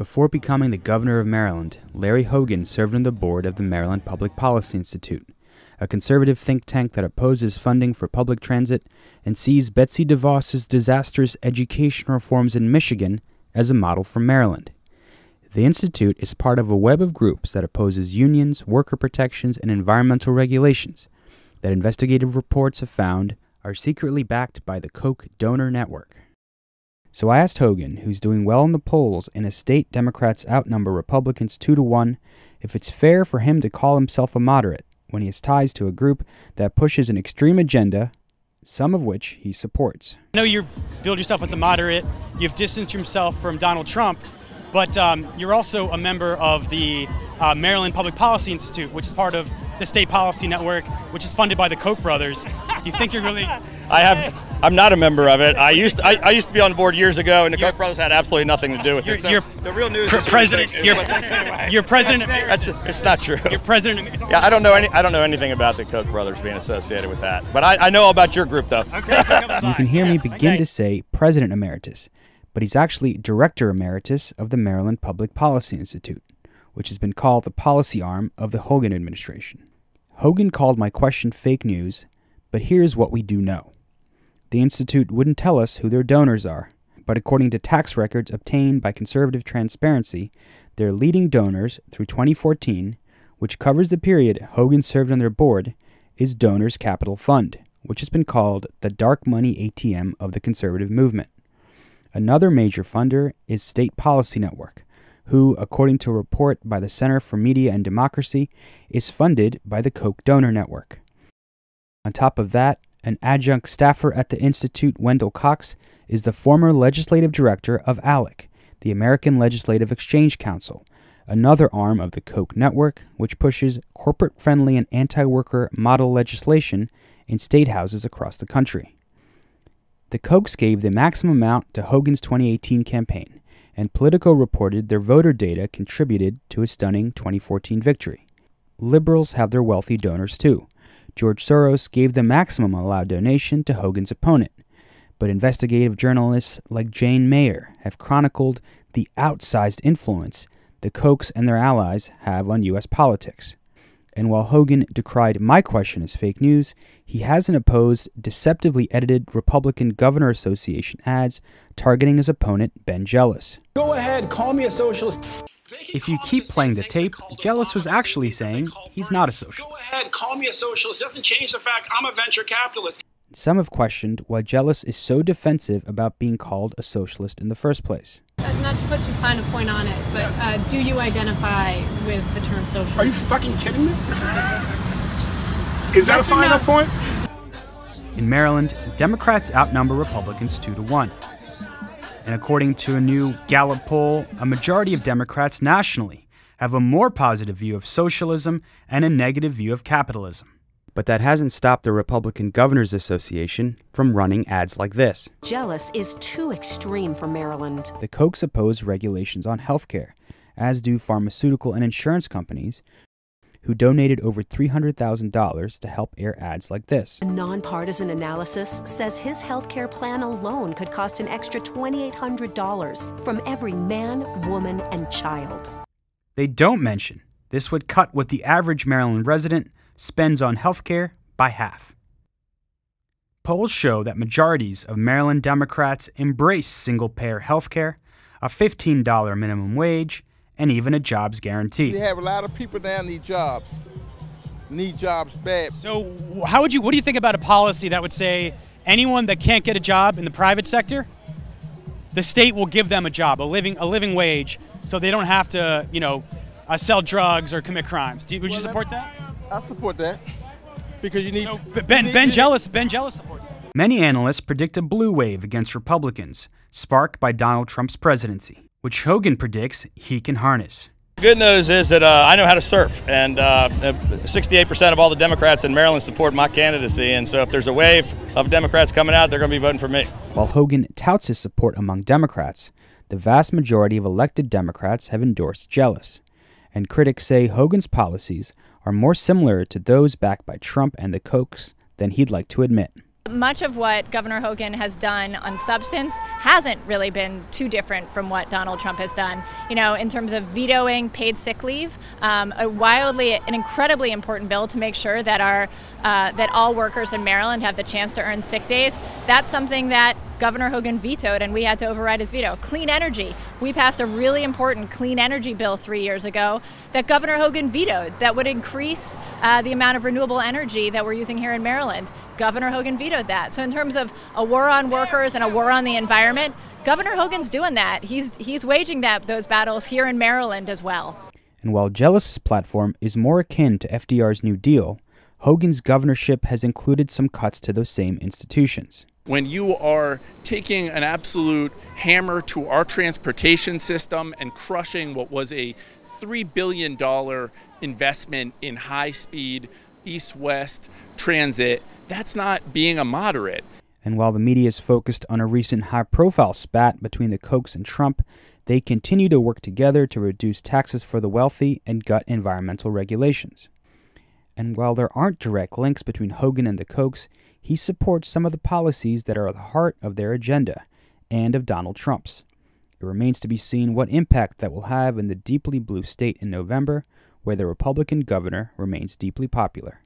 Before becoming the governor of Maryland, Larry Hogan served on the board of the Maryland Public Policy Institute, a conservative think tank that opposes funding for public transit and sees Betsy DeVos's disastrous education reforms in Michigan as a model for Maryland. The Institute is part of a web of groups that opposes unions, worker protections, and environmental regulations that investigative reports have found are secretly backed by the Koch donor network. So I asked Hogan, who's doing well in the polls in a state Democrats outnumber Republicans 2-1, if it's fair for him to call himself a moderate when he has ties to a group that pushes an extreme agenda, some of which he supports. I know you build yourself as a moderate, you've distanced yourself from Donald Trump, but you're also a member of the Maryland Public Policy Institute, which is part of the State Policy Network, which is funded by the Koch brothers. Do you think you're really... I'm not a member of it. I used to be on the board years ago, and the Koch brothers had absolutely nothing to do with it. So the real news is president. You're president. It's not true. You're president. Yeah, I don't know anything about the Koch brothers being associated with that. But I know about your group, though. Okay. You can hear me begin to say President Emeritus, but he's actually Director Emeritus of the Maryland Public Policy Institute, which has been called the policy arm of the Hogan administration. Hogan called my question fake news, but here's what we do know. The Institute wouldn't tell us who their donors are, but according to tax records obtained by Conservative Transparency, their leading donors through 2014, which covers the period Hogan served on their board, is Donors Capital Fund, which has been called the dark money ATM of the conservative movement. Another major funder is State Policy Network, who, according to a report by the Center for Media and Democracy, is funded by the Koch donor network. On top of that, an adjunct staffer at the Institute, Wendell Cox, is the former legislative director of ALEC, the American Legislative Exchange Council, another arm of the Koch network, which pushes corporate-friendly and anti-worker model legislation in state houses across the country. The Kochs gave the maximum amount to Hogan's 2018 campaign, and Politico reported their voter data contributed to his stunning 2014 victory. Liberals have their wealthy donors too. George Soros gave the maximum allowed donation to Hogan's opponent, but investigative journalists like Jane Mayer have chronicled the outsized influence the Kochs and their allies have on U.S. politics. And while Hogan decried my question as fake news, he hasn't opposed deceptively edited Republican Governor Association ads targeting his opponent, Ben Jealous. Go ahead, call me a socialist. If you keep playing the tape, Jealous was actually saying he's not a socialist. Go ahead, call me a socialist. It doesn't change the fact I'm a venture capitalist. Some have questioned why Jealous is so defensive about being called a socialist in the first place. Not to put too fine a point on it, but do you identify with the term socialist? Are you fucking kidding me? Is that a fine enough point? In Maryland, Democrats outnumber Republicans 2-1. And according to a new Gallup poll, a majority of Democrats nationally have a more positive view of socialism and a negative view of capitalism. But that hasn't stopped the Republican Governors Association from running ads like this. Jealous is too extreme for Maryland. The Kochs oppose regulations on health care, as do pharmaceutical and insurance companies, who donated over $300,000 to help air ads like this. A nonpartisan analysis says his health care plan alone could cost an extra $2,800 from every man, woman, and child. They don't mention this would cut what the average Maryland resident spends on health care by half. Polls show that majorities of Maryland Democrats embrace single-payer health care, a $15 minimum wage, and even a jobs guarantee. We have a lot of people that need jobs bad. So what do you think about a policy that would say anyone that can't get a job in the private sector, the state will give them a job, a living wage, so they don't have to, sell drugs or commit crimes? Would you support that? I support that because you need. So Ben Jealous supports that. Many analysts predict a blue wave against Republicans, sparked by Donald Trump's presidency, which Hogan predicts he can harness. Good news is that I know how to surf, and 68% of all the Democrats in Maryland support my candidacy, and so if there's a wave of Democrats coming out, they're going to be voting for me. While Hogan touts his support among Democrats, the vast majority of elected Democrats have endorsed Jealous, and critics say Hogan's policies are more similar to those backed by Trump and the Kochs than he'd like to admit. Much of what Governor Hogan has done on substance hasn't really been too different from what Donald Trump has done. You know, in terms of vetoing paid sick leave, an incredibly important bill to make sure that that all workers in Maryland have the chance to earn sick days. That's something that Governor Hogan vetoed, and we had to override his veto. Clean energy. We passed a really important clean energy bill 3 years ago that Governor Hogan vetoed that would increase the amount of renewable energy that we're using here in Maryland. Governor Hogan vetoed that. So in terms of a war on workers and a war on the environment, Governor Hogan's doing that. He's waging those battles here in Maryland as well. And while Jealous's platform is more akin to FDR's New Deal, Hogan's governorship has included some cuts to those same institutions. When you are taking an absolute hammer to our transportation system and crushing what was a $3 billion investment in high-speed east-west transit, that's not being a moderate. And while the media is focused on a recent high-profile spat between the Kochs and Trump, they continue to work together to reduce taxes for the wealthy and gut environmental regulations. And while there aren't direct links between Hogan and the Kochs, he supports some of the policies that are at the heart of their agenda and of Donald Trump's. It remains to be seen what impact that will have in the deeply blue state in November, where the Republican governor remains deeply popular.